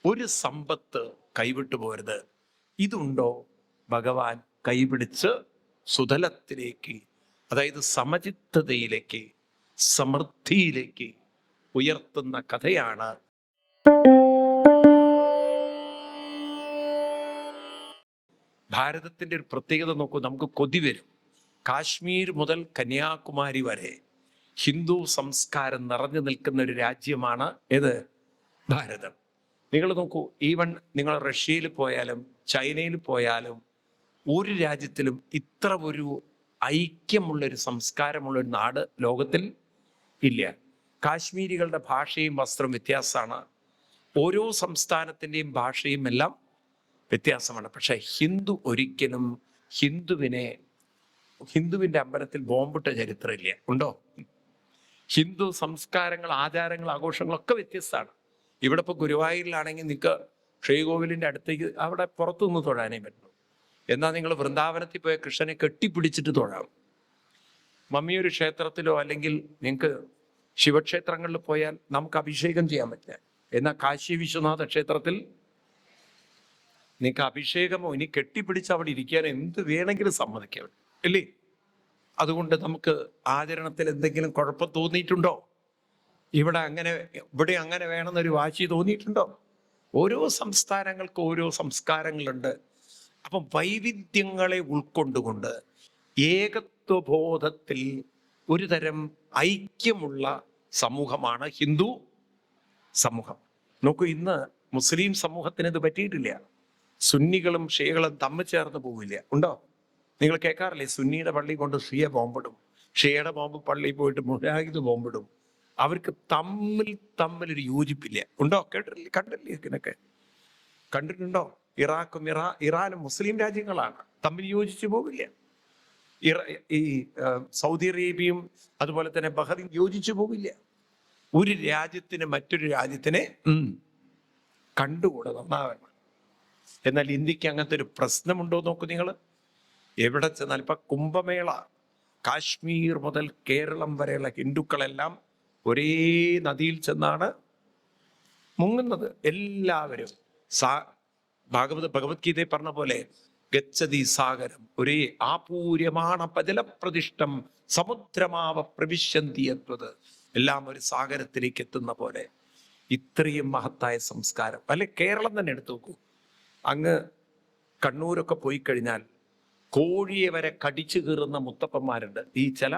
ഒരു സമ്പത്ത് കൈവിട്ടു പോരുത്. ഇതുണ്ടോ ഭഗവാൻ കൈപിടിച്ച് സുതലത്തിലേക്ക്, അതായത് സമചിത്തതയിലേക്ക്, സമൃദ്ധിയിലേക്ക് ഉയർത്തുന്ന കഥയാണ്. ഭാരതത്തിൻ്റെ ഒരു പ്രത്യേകത നോക്കൂ, നമുക്ക് കൊതി വരും. കാശ്മീർ മുതൽ കന്യാകുമാരി വരെ ഹിന്ദു സംസ്കാരം നിറഞ്ഞു നിൽക്കുന്ന ഒരു രാജ്യമാണ് ഏത്? ഭാരതം. നിങ്ങൾ നോക്കൂ, ഈവൻ നിങ്ങൾ റഷ്യയിൽ പോയാലും ചൈനയിൽ പോയാലും ഒരു രാജ്യത്തിലും ഇത്ര ഒരു ഐക്യമുള്ളൊരു സംസ്കാരമുള്ളൊരു നാട് ലോകത്തിൽ ഇല്ല. കാശ്മീരികളുടെ ഭാഷയും വസ്ത്രം വ്യത്യാസമാണ്, ഓരോ സംസ്ഥാനത്തിൻ്റെയും ഭാഷയും എല്ലാം വ്യത്യാസമാണ്. പക്ഷെ ഹിന്ദു ഒരിക്കലും ഹിന്ദുവിൻ്റെ അമ്പലത്തിൽ ബോംബിട്ട ചരിത്രമില്ല. ഉണ്ടോ? ഹിന്ദു സംസ്കാരങ്ങൾ, ആചാരങ്ങൾ, ആഘോഷങ്ങളൊക്കെ വ്യത്യസ്തമാണ്. ഇവിടെ ഇപ്പോൾ ഗുരുവായൂരിലാണെങ്കിൽ നിങ്ങൾക്ക് ശ്രീകോവിലിൻ്റെ അടുത്തേക്ക് അവിടെ പുറത്തുനിന്ന് തൊഴാനേ പറ്റുള്ളൂ. എന്നാൽ നിങ്ങൾ വൃന്ദാവനത്തിൽ പോയ കൃഷ്ണനെ കെട്ടിപ്പിടിച്ചിട്ട് തൊഴാം. മമ്മിയൊരു ക്ഷേത്രത്തിലോ അല്ലെങ്കിൽ നിങ്ങൾക്ക് ശിവക്ഷേത്രങ്ങളിൽ പോയാൽ നമുക്ക് അഭിഷേകം ചെയ്യാൻ പറ്റില്ല. എന്നാൽ കാശി വിശ്വനാഥ ക്ഷേത്രത്തിൽ നിങ്ങൾക്ക് അഭിഷേകമോ ഇനി കെട്ടിപ്പിടിച്ച് അവിടെ ഇരിക്കാൻ എന്ത് വേണമെങ്കിലും സമ്മതിക്കാം, അല്ലേ? അതുകൊണ്ട് നമുക്ക് ആചരണത്തിൽ എന്തെങ്കിലും കുഴപ്പം തോന്നിയിട്ടുണ്ടോ? ഇവിടെ അങ്ങനെ വേണമെന്നൊരു വാശി തോന്നിയിട്ടുണ്ടോ? ഓരോ സംസ്ഥാനങ്ങൾക്ക് ഓരോ സംസ്കാരങ്ങളുണ്ട്. അപ്പം വൈവിധ്യങ്ങളെ ഉൾക്കൊണ്ടുകൊണ്ട് ഏകത്വബോധത്തിൽ ഒരു തരം ഐക്യമുള്ള സമൂഹമാണ് ഹിന്ദു സമൂഹം. നോക്കൂ, ഇന്ന് മുസ്ലിം സമൂഹത്തിന് ഇത് പറ്റിയിട്ടില്ല. സുന്നികളും ഷിയകളും തമ്മിൽ ചേർന്ന് പോവില്ല. ഉണ്ടോ? നിങ്ങൾ കേൾക്കാറില്ലേ? സുന്നിയുടെ പള്ളി കൊണ്ട് ഷിയ ബോംബിടും, ഷിയയുടെ ബോംബ് പള്ളിയിൽ പോയിട്ട് മുജാഹിദ് ബോംബിടും. അവർക്ക് തമ്മിലൊരു യോജിപ്പില്ല. ഉണ്ടോ? കണ്ടില്ലേ? ഇതിനൊക്കെ കണ്ടിട്ടുണ്ടോ? ഇറാനും മുസ്ലിം രാജ്യങ്ങളാണ്, തമ്മിൽ യോജിച്ചു പോവില്ല. ഈ സൗദി അറേബ്യയും അതുപോലെ തന്നെ ബഹ്റൈൻ യോജിച്ചു പോവില്ല. ഒരു രാജ്യത്തിന് മറ്റൊരു രാജ്യത്തിനെ കണ്ടുകൂടെ നന്നാവണം. എന്നാൽ ഇന്ത്യക്ക് അങ്ങനത്തെ ഒരു പ്രശ്നമുണ്ടോ നോക്കൂ നിങ്ങൾ. എവിടെ ചെന്നാൽ ഇപ്പം കുംഭമേള, കാശ്മീർ മുതൽ കേരളം വരെയുള്ള ഹിന്ദുക്കളെല്ലാം ഒരേ നദിയിൽ മുങ്ങുന്നത്. എല്ലാവരും ഭഗവത്ഗീതയിൽ പറഞ്ഞ പോലെ ഗച്ഛതി സാഗരം ഒരേ ആപൂര്യമാണ പജലപ്രതിഷ്ഠം സമുദ്രമാവ പ്രവിശന്തി എന്നത്. എല്ലാം ഒരു സാഗരത്തിലേക്ക് എത്തുന്ന പോലെ ഇത്രയും മഹത്തായ സംസ്കാരം. അല്ലെ, കേരളം തന്നെ എടുത്തു നോക്കൂ. അങ്ങ് കണ്ണൂരൊക്കെ പോയി കഴിഞ്ഞാൽ കോഴിയെ വരെ കടിച്ചു കീറുന്ന മുത്തപ്പന്മാരുണ്ട്. ഈ ചില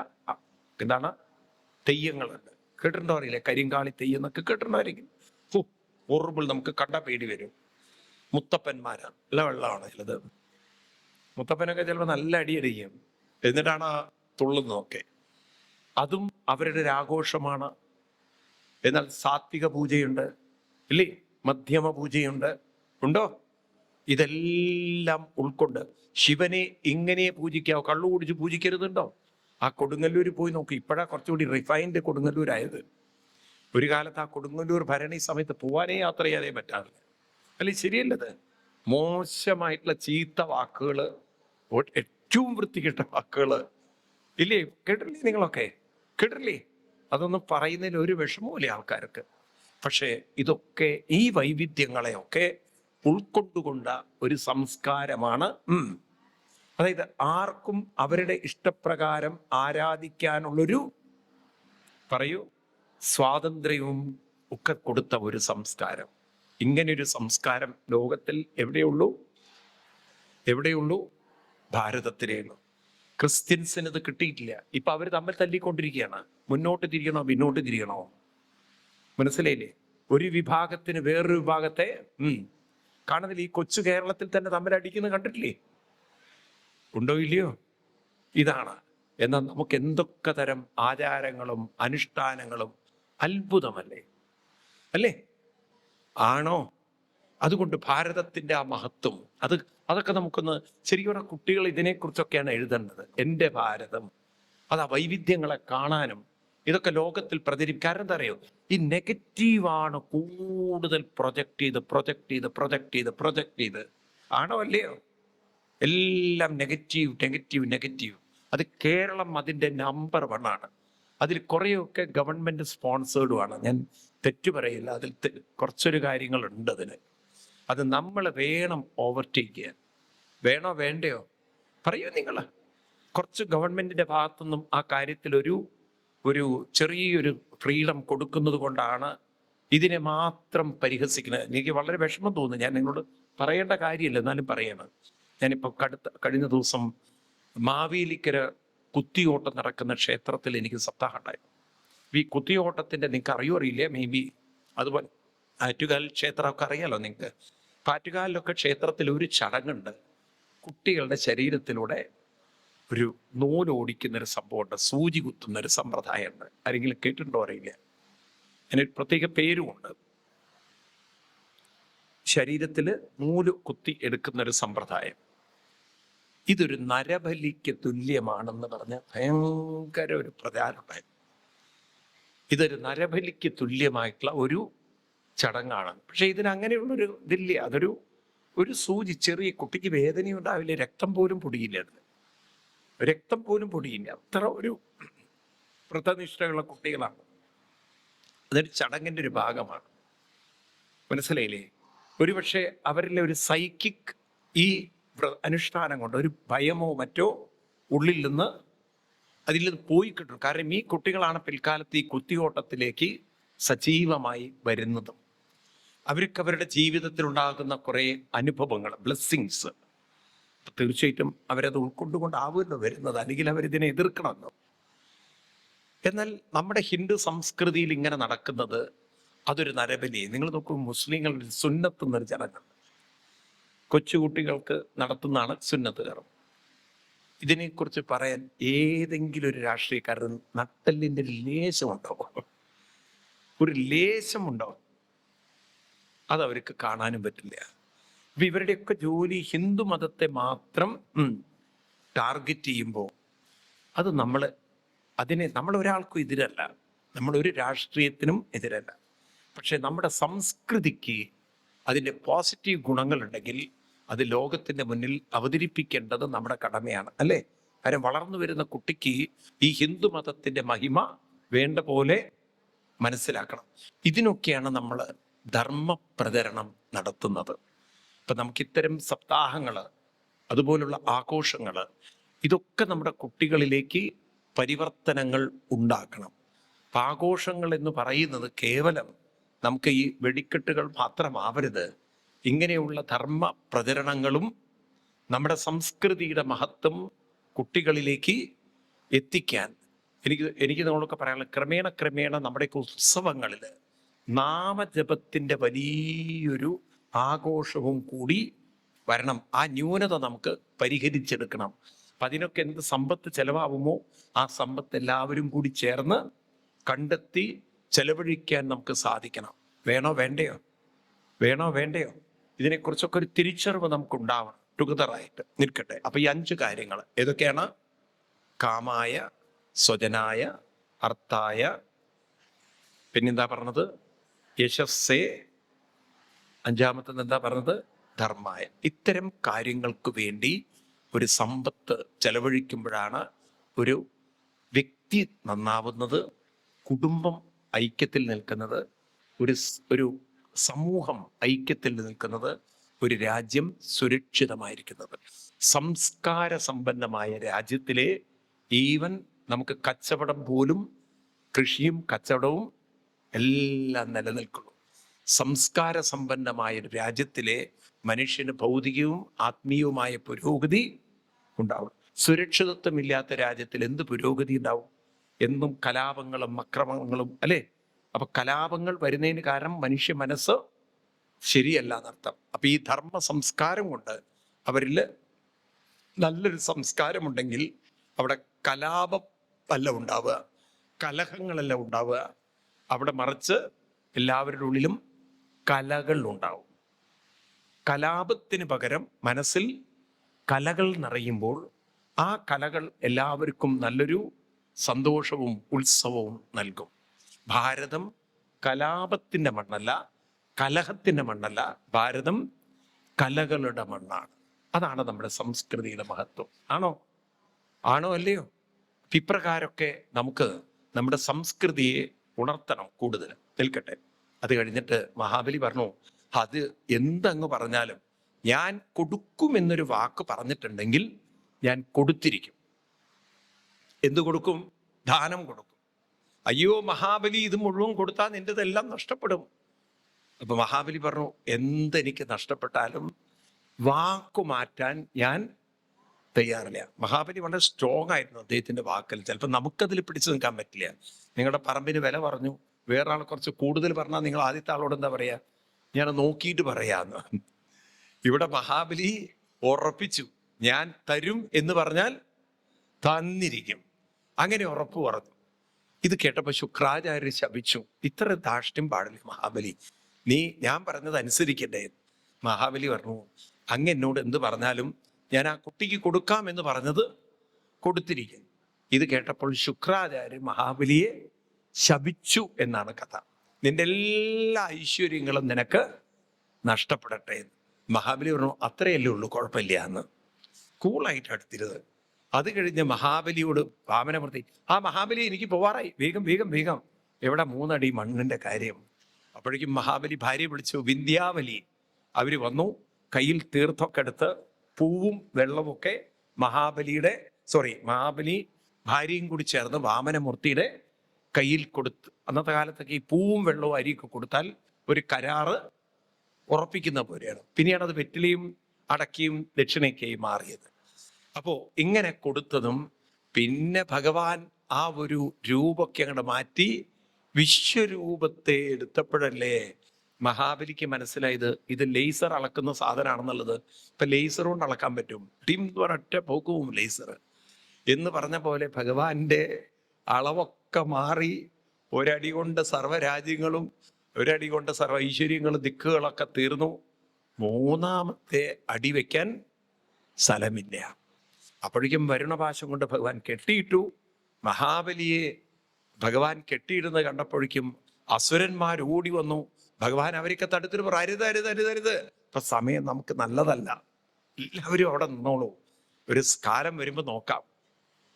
തെയ്യങ്ങളുണ്ട്. കേട്ടിട്ടുണ്ടോ അറിയില്ലേ? കരിങ്കാളി തെയ്യം എന്നൊക്കെ കേട്ടിട്ടുണ്ടായിരിക്കും. ഹൊറിബിൾ, നമുക്ക് കണ്ട പേടി വരും. മുത്തപ്പന്മാരാണ്, നല്ല വെള്ളമാണ് ചിലത്. മുത്തപ്പനൊക്കെ ചിലപ്പോൾ നല്ല അടിയടിക്കും, എന്നിട്ടാണ് തുള്ളുന്നതൊക്കെ. അതും അവരുടെ ഒരു ആഘോഷമാണ്. എന്നാൽ സാത്വിക പൂജയുണ്ട്, ഇല്ലേ? മധ്യമ പൂജയുണ്ട്. ഉണ്ടോ? ഇതെല്ലാം ഉൾക്കൊണ്ട് ശിവനെ ഇങ്ങനെ പൂജിക്കാവോ? കള്ളു കുടിച്ച് പൂജിക്കരുതുണ്ടോ? ആ കൊടുങ്ങല്ലൂർ പോയി നോക്കി. ഇപ്പോഴാ കുറച്ചുകൂടി റിഫൈൻഡ് കൊടുങ്ങല്ലൂരായത്. ഒരു കാലത്ത് ആ കൊടുങ്ങല്ലൂർ ഭരണി സമയത്ത് പോവാനേ യാത്ര ചെയ്യാനേ പറ്റാറില്ല. അല്ലെ, ശരിയല്ലത്? മോശമായിട്ടുള്ള ചീത്ത വാക്കുകൾ, ഏറ്റവും വൃത്തികെട്ട വാക്കുകൾ, ഇല്ലേ? കേട്ടില്ലേ? നിങ്ങളൊക്കെ കേട്ടില്ലേ? അതൊന്നും പറയുന്നതിൽ ഒരു വിഷമവുമില്ല ആൾക്കാർക്ക്. പക്ഷേ ഇതൊക്കെ, ഈ വൈവിധ്യങ്ങളെയൊക്കെ ഉൾക്കൊണ്ടുകൊണ്ട ഒരു സംസ്കാരമാണ്. അതായത് ആർക്കും അവരുടെ ഇഷ്ടപ്രകാരം ആരാധിക്കാനുള്ളൊരു സ്വാതന്ത്ര്യവും ഒക്കെ കൊടുത്ത ഒരു സംസ്കാരം. ഇങ്ങനെയൊരു സംസ്കാരം ലോകത്തിൽ എവിടെയുള്ളൂ? ഭാരതത്തിലേ ഉള്ളൂ. ക്രിസ്ത്യൻസിന് ഇത് കിട്ടിയിട്ടില്ല. ഇപ്പൊ അവർ തമ്മിൽ തല്ലിക്കൊണ്ടിരിക്കുകയാണ്. മുന്നോട്ട് തിരിയണോ പിന്നോട്ട് തിരിയണോ? മനസ്സിലായില്ലേ? ഒരു വിഭാഗത്തിന് വേറൊരു വിഭാഗത്തെ കാണുന്നില്ല. ഈ കൊച്ചു കേരളത്തിൽ തന്നെ തമ്മിൽ അടിക്കുന്നത് കണ്ടിട്ടില്ലേ? ഉണ്ടോ ഇല്ലയോ? ഇതാണ്. എന്നാൽ നമുക്ക് എന്തൊക്കെ തരം ആചാരങ്ങളും അനുഷ്ഠാനങ്ങളും, അത്ഭുതമല്ലേ? അല്ലേ? ആണോ? അതുകൊണ്ട് ഭാരതത്തിൻ്റെ ആ മഹത്വം അതൊക്കെ നമുക്കൊന്ന് ശരിക്കും കുട്ടികൾ ഇതിനെക്കുറിച്ചൊക്കെയാണ് എഴുതേണ്ടത്. എൻ്റെ ഭാരതം, അത് ആ വൈവിധ്യങ്ങളെ കാണാനും ഇതൊക്കെ ലോകത്തിൽ കാരണം എന്താ അറിയോ? ഈ നെഗറ്റീവാണ് കൂടുതൽ പ്രൊജക്ട് ചെയ്ത് ആണോ അല്ലയോ? എല്ലാം നെഗറ്റീവ്. അത് കേരളം അതിൻ്റെ നമ്പർ 1 ആണ്. അതിൽ കുറേയൊക്കെ ഗവൺമെന്റ് സ്പോൺസേർഡുമാണ്. ഞാൻ തെറ്റു പറയില്ല, അതിൽ കുറച്ചൊരു കാര്യങ്ങളുണ്ട് അതിന്. അത് നമ്മൾ വേണം ഓവർടേക്ക് ചെയ്യാൻ. വേണോ വേണ്ടയോ പറയൂ നിങ്ങൾ. കുറച്ച് ഗവൺമെന്റിന്റെ ഭാഗത്തുനിന്നും ആ കാര്യത്തിൽ ഒരു ചെറിയൊരു ഫ്രീഡം കൊടുക്കുന്നത് കൊണ്ടാണ് ഇതിനെ മാത്രം പരിഹസിക്കുന്നത്. എനിക്ക് വളരെ വിഷമം തോന്നുന്നു. ഞാൻ നിങ്ങളോട് പറയേണ്ട കാര്യമില്ല, എന്നാലും പറയണം. ഞാനിപ്പോൾ കഴിഞ്ഞ ദിവസം മാവേലിക്കര കുത്തിയോട്ടം നടക്കുന്ന ക്ഷേത്രത്തിൽ എനിക്ക് സപ്താഹം ഉണ്ടായി. ഈ കുത്തിയോട്ടത്തിന്റെ നിങ്ങൾക്ക് അറിയില്ല, മേ ബി അതുപോലെ ആറ്റുകാൽ ക്ഷേത്രമൊക്കെ അറിയാലോ നിങ്ങൾക്ക്. ആറ്റുകാലിലൊക്കെ ക്ഷേത്രത്തിൽ ഒരു ചടങ്ങുണ്ട്. കുട്ടികളുടെ ശരീരത്തിലൂടെ ഒരു നൂല് ഓടിക്കുന്നൊരു സംഭവമുണ്ട്, സൂചി കുത്തുന്നൊരു സമ്പ്രദായമുണ്ട്. ആരെങ്കിലും കേട്ടിട്ടുണ്ടോ അറിയില്ല. അതിനൊരു പ്രത്യേക പേരുമുണ്ട്. ശരീരത്തിൽ നൂല് കുത്തി എടുക്കുന്നൊരു സമ്പ്രദായം. ഇതൊരു നരബലിക്ക് തുല്യമാണെന്ന് പറഞ്ഞ ഭയങ്കര ഒരു പ്രചാരമുണ്ടായിരുന്നു. ഇതൊരു നരബലിക്ക് തുല്യമായിട്ടുള്ള ഒരു ചടങ്ങാണ്. പക്ഷെ ഇതിന് അങ്ങനെയുള്ളൊരു ഇതില്ല. ഒരു സൂചി, ചെറിയ കുട്ടിക്ക് വേദനയും ഉണ്ടാവില്ല, രക്തം പോലും പൊടിയില്ല. രക്തം പോലും പൊടിയില്ല. അത്ര ഒരു വ്രതനിഷ്ഠയുള്ള കുട്ടികളാണ്. അതൊരു ചടങ്ങിന്റെ ഒരു ഭാഗമാണ്. മനസ്സിലായില്ലേ? ഒരുപക്ഷെ അവരിലെ ഒരു സൈക്കിക് ഈ അനുഷ്ഠാനം കൊണ്ട് ഒരു ഭയമോ മറ്റോ ഉള്ളിൽ നിന്ന് അതിൽ നിന്ന് പോയി കിട്ടും. കാരണം ഈ കുട്ടികളാണ് പിൽക്കാലത്ത് ഈ കുത്തിയോട്ടത്തിലേക്ക് സജീവമായി വരുന്നതും. അവർക്ക് അവരുടെ ജീവിതത്തിൽ ഉണ്ടാകുന്ന കുറേ അനുഭവങ്ങൾ, ബ്ലെസ്സിങ്സ്, തീർച്ചയായിട്ടും അവരത് ഉൾക്കൊണ്ടുകൊണ്ടാവുമല്ലോ വരുന്നത്, അല്ലെങ്കിൽ അവരിതിനെ എതിർക്കണമല്ലോ. എന്നാൽ നമ്മുടെ ഹിന്ദു സംസ്കൃതിയിൽ ഇങ്ങനെ നടക്കുന്നത് അതൊരു നരബലി. നിങ്ങൾ നോക്കൂ, മുസ്ലിങ്ങളുടെ സുന്നത്ത് എന്നൊരു ചടങ്ങുണ്ട്. കൊച്ചുകുട്ടികൾക്ക് നടത്തുന്നതാണ് സുന്നത്ത് കർമ്മം. ഇതിനെക്കുറിച്ച് പറയാൻ ഏതെങ്കിലും ഒരു രാഷ്ട്രീയക്കാരൻ നട്ടലിൻ്റെ ലേശമുണ്ടോ? ഒരു ലേശമുണ്ടോ? അതവർക്ക് കാണാനും പറ്റില്ല. അപ്പൊ ഇവരുടെയൊക്കെ ജോലി ഹിന്ദു മതത്തെ മാത്രം ടാർഗറ്റ് ചെയ്യുമ്പോൾ അത് നമ്മൾ ഒരാൾക്കും എതിരല്ല, നമ്മളൊരു രാഷ്ട്രീയത്തിനും എതിരല്ല. പക്ഷെ നമ്മുടെ സംസ്കൃതിക്ക് അതിൻ്റെ പോസിറ്റീവ് ഗുണങ്ങളുണ്ടെങ്കിൽ അത് ലോകത്തിൻ്റെ മുന്നിൽ അവതരിപ്പിക്കേണ്ടത് നമ്മുടെ കടമയാണ്, അല്ലേ? കാര്യം വളർന്നു വരുന്ന കുട്ടിക്ക് ഈ ഹിന്ദു മതത്തിൻ്റെ മഹിമ വേണ്ട പോലെ മനസ്സിലാക്കണം. ഇതിനൊക്കെയാണ് നമ്മൾ ധർമ്മപ്രചരണം നടത്തുന്നത്. ഇപ്പം നമുക്കിത്തരം സപ്താഹങ്ങൾ, അതുപോലുള്ള ആഘോഷങ്ങൾ, ഇതൊക്കെ നമ്മുടെ കുട്ടികളിലേക്ക് പരിവർത്തനങ്ങൾ ഉണ്ടാക്കണം. ആഘോഷങ്ങൾ എന്ന് പറയുന്നത് കേവലം നമുക്ക് ഈ വെടിക്കെട്ടുകൾ മാത്രമാവരുത്. ഇങ്ങനെയുള്ള ധർമ്മ പ്രചരണങ്ങളും നമ്മുടെ സംസ്കൃതിയുടെ മഹത്വം കുട്ടികളിലേക്ക് എത്തിക്കാൻ എനിക്ക് നമ്മളൊക്കെ പറയാനുള്ള ക്രമേണ നമ്മുടെയൊക്കെ ഉത്സവങ്ങളിൽ നാമജപത്തിൻ്റെ വലിയൊരു ആഘോഷവും കൂടി വരണം. ആ ന്യൂനത നമുക്ക് പരിഹരിച്ചെടുക്കണം. അപ്പം അതിനൊക്കെ എന്ത് സമ്പത്ത് ചെലവാകുമോ ആ സമ്പത്ത് എല്ലാവരും കൂടി ചേർന്ന് കണ്ടെത്തി ചെലവഴിക്കാൻ നമുക്ക് സാധിക്കണം. വേണോ വേണ്ടയോ ഇതിനെക്കുറിച്ചൊക്കെ ഒരു തിരിച്ചറിവ് നമുക്ക് ഉണ്ടാവണം. ടുഗദറായിട്ട് നിൽക്കട്ടെ. അപ്പൊ ഈ 5 കാര്യങ്ങൾ ഏതൊക്കെയാണ്? കാമായ, സ്വജനായ, അർത്ഥായ, പിന്നെന്താ പറഞ്ഞത്? യശസ്സേ, അഞ്ചാമത്തത് എന്താ പറഞ്ഞത്? ധർമ്മായ. ഇത്തരം കാര്യങ്ങൾക്ക് വേണ്ടി ഒരു സമ്പത്ത് ചെലവഴിക്കുമ്പോഴാണ് ഒരു വ്യക്തി നന്നാവുന്നത്, കുടുംബം ഐക്യത്തിൽ നിൽക്കുന്നത്, ഒരു സമൂഹം ഐക്യത്തിൽ നിൽക്കുന്നത്, ഒരു രാജ്യം സുരക്ഷിതമായിരിക്കുന്നത്. സംസ്കാര സമ്പന്നമായ രാജ്യത്തിലെ ഈവൻ നമുക്ക് കച്ചവടം പോലും, കൃഷിയും കച്ചവടവും എല്ലാം നിലനിൽക്കുന്നു. സംസ്കാര സമ്പന്നമായ രാജ്യത്തിലെ മനുഷ്യന് ഭൗതികവും ആത്മീയവുമായ പുരോഗതി ഉണ്ടാവും. സുരക്ഷിതത്വമില്ലാത്ത രാജ്യത്തിൽ എന്ത് പുരോഗതി ഉണ്ടാവും? എന്നും കലാപങ്ങളും അക്രമങ്ങളും, അല്ലേ? അപ്പൊ കലാപങ്ങൾ വരുന്നതിന് കാരണം മനുഷ്യ മനസ്സ് ശരിയല്ല എന്നർത്ഥം. അപ്പൊ ഈ ധർമ്മ സംസ്കാരം കൊണ്ട് അവരിൽ നല്ലൊരു സംസ്കാരമുണ്ടെങ്കിൽ അവിടെ കലാപം അല്ല ഉണ്ടാവുക, കലഹങ്ങളല്ല ഉണ്ടാവുക. അവിടെ മറിച്ച് എല്ലാവരുടെ ഉള്ളിലും കലകൾ ഉണ്ടാവും. കലാപത്തിന് പകരം മനസ്സിൽ കലകൾ നിറയുമ്പോൾ ആ കലകൾ എല്ലാവർക്കും നല്ലൊരു സന്തോഷവും ഉത്സവവും നൽകും. ഭാരതം കലാപത്തിൻ്റെ മണ്ണല്ല, കലഹത്തിൻ്റെ മണ്ണല്ല. ഭാരതം കലകളുടെ മണ്ണാണ്. അതാണ് നമ്മുടെ സംസ്കൃതിയുടെ മഹത്വം. ആണോ അല്ലയോ? ഇപ്രകാരമൊക്കെ നമുക്ക് നമ്മുടെ സംസ്കൃതിയെ ഉണർത്തണം. കൂടുതൽ നിൽക്കട്ടെ. അത് കഴിഞ്ഞിട്ട് മഹാബലി പറഞ്ഞു, അത് എന്തങ്ങ് പറഞ്ഞാലും ഞാൻ കൊടുക്കുമെന്നൊരു വാക്ക് പറഞ്ഞിട്ടുണ്ടെങ്കിൽ ഞാൻ കൊടുത്തിരിക്കും. എന്തു കൊടുക്കും? ദാനം കൊടുക്കും. അയ്യോ മഹാബലി, ഇത് മുഴുവൻ കൊടുത്താൽ നിൻ്റെതെല്ലാം നഷ്ടപ്പെടും. അപ്പൊ മഹാബലി പറഞ്ഞു, എന്തെനിക്ക് നഷ്ടപ്പെട്ടാലും വാക്കു മാറ്റാൻ ഞാൻ തയ്യാറില്ല. മഹാബലി വളരെ സ്ട്രോങ് ആയിരുന്നു അദ്ദേഹത്തിന്റെ വാക്കിൽ. ചിലപ്പോൾ നമുക്കതിൽ പിടിച്ചു നിൽക്കാൻ പറ്റില്ല. നിങ്ങളുടെ പറമ്പിന് വില പറഞ്ഞു, വേറെ ആൾ കുറച്ച് കൂടുതൽ പറഞ്ഞാൽ നിങ്ങൾ ആദ്യത്തെ ആളോട് എന്താ പറയാ? ഞാൻ നോക്കിയിട്ട് പറയാന്ന്. ഇവിടെ മഹാബലി ഉറപ്പിച്ചു, ഞാൻ തരും എന്ന് പറഞ്ഞാൽ തന്നിരിക്കും. അങ്ങനെ ഉറപ്പ് പറഞ്ഞു. ഇത് കേട്ടപ്പോൾ ശുക്രാചാര്യർ ശപിച്ചു, ഇത്ര ധാർഷ്ട്യം പാടില്ല മഹാബലി, നീ ഞാൻ പറഞ്ഞത് അനുസരിക്കണ്ടേ? മഹാബലി പറഞ്ഞു, അങ്ങ് എന്നോട് എന്ത് പറഞ്ഞാലും ഞാൻ ആ കുട്ടിക്ക് കൊടുക്കാം എന്ന് പറഞ്ഞത് കൊടുത്തിരിക്കും. ഇത് കേട്ടപ്പോൾ ശുക്രാചാര്യർ മഹാബലിയെ ശപിച്ചു എന്നാണ് കഥ. നിന്റെ എല്ലാ ഐശ്വര്യങ്ങളും നിനക്ക് നഷ്ടപ്പെടട്ടെ എന്ന്. മഹാബലി പറഞ്ഞു, അത്രയല്ലേ ഉള്ളൂ, കുഴപ്പമില്ല എന്ന് കൂളായിട്ട് അടുത്തിരുത്. അത് കഴിഞ്ഞ് മഹാബലിയോട് വാമനമൂർത്തി, ആ മഹാബലി എനിക്ക് പോവാറായി, വേഗം വേഗം വേഗം. എവിടെ? 3 അടി മണ്ണിന്റെ കാര്യം. അപ്പോഴേക്കും മഹാബലി ഭാര്യയെ വിളിച്ചു, വിന്ധ്യാവലി. അവര് വന്നു, കയ്യിൽ തീർത്ഥമൊക്കെ എടുത്ത് പൂവും വെള്ളമൊക്കെ മഹാബലി ഭാര്യയും കൂടി ചേർന്ന് വാമനമൂർത്തിയുടെ കയ്യിൽ കൊടുത്ത്. അന്നത്തെ കാലത്തൊക്കെ ഈ പൂവും വെള്ളവും അരിയൊക്കെ കൊടുത്താൽ ഒരു കരാറ് ഉറപ്പിക്കുന്ന പോലെയാണ്. പിന്നെയാണ് അത് വെറ്റിലയും അടക്കിയും ദക്ഷിണയ്ക്കായി മാറിയത്. അപ്പോ ഇങ്ങനെ കൊടുത്തതും പിന്നെ ഭഗവാൻ ആ ഒരു രൂപമൊക്കെ അങ്ങോട്ട് മാറ്റി വിശ്വരൂപത്തെ എടുത്തപ്പോഴല്ലേ മഹാബലിക്ക് മനസ്സിലായത് ഇത് ലേസർ അളക്കുന്ന സാധനമാണെന്നുള്ളത്. ഇപ്പൊ ലേസർ കൊണ്ട് അളക്കാൻ പറ്റും, ടീം ഒറ്റ പോക്കും ലേസർ എന്ന് പറഞ്ഞ പോലെ ഭഗവാന്റെ അളവൊക്കെ മാറി. ഒരടി കൊണ്ട് സർവ്വരാജ്യങ്ങളും, ഒരടി കൊണ്ട് സർവ്വ ഐശ്വര്യങ്ങളും ദിക്കുകളൊക്കെ തീർന്നു. 3ാമത്തെ അടി വയ്ക്കാൻ സ്ഥലമില്ല. അപ്പോഴേക്കും വരുണപാശം കൊണ്ട് ഭഗവാൻ കെട്ടിയിട്ടു. മഹാബലിയെ ഭഗവാൻ കെട്ടിയിടുന്നത് കണ്ടപ്പോഴേക്കും അസുരന്മാർ ഓടി വന്നു. ഭഗവാൻ അവരൊക്കെ തടുത്തിട്ട് പറഞ്ഞു, അരുത് അരുത് അരുത് അരുത്, ഇപ്പൊ സമയം നമുക്ക് നല്ലതല്ല, എല്ലാവരും അവിടെ നിന്നോളൂ, ഒരു കാലം വരുമ്പോൾ നോക്കാം.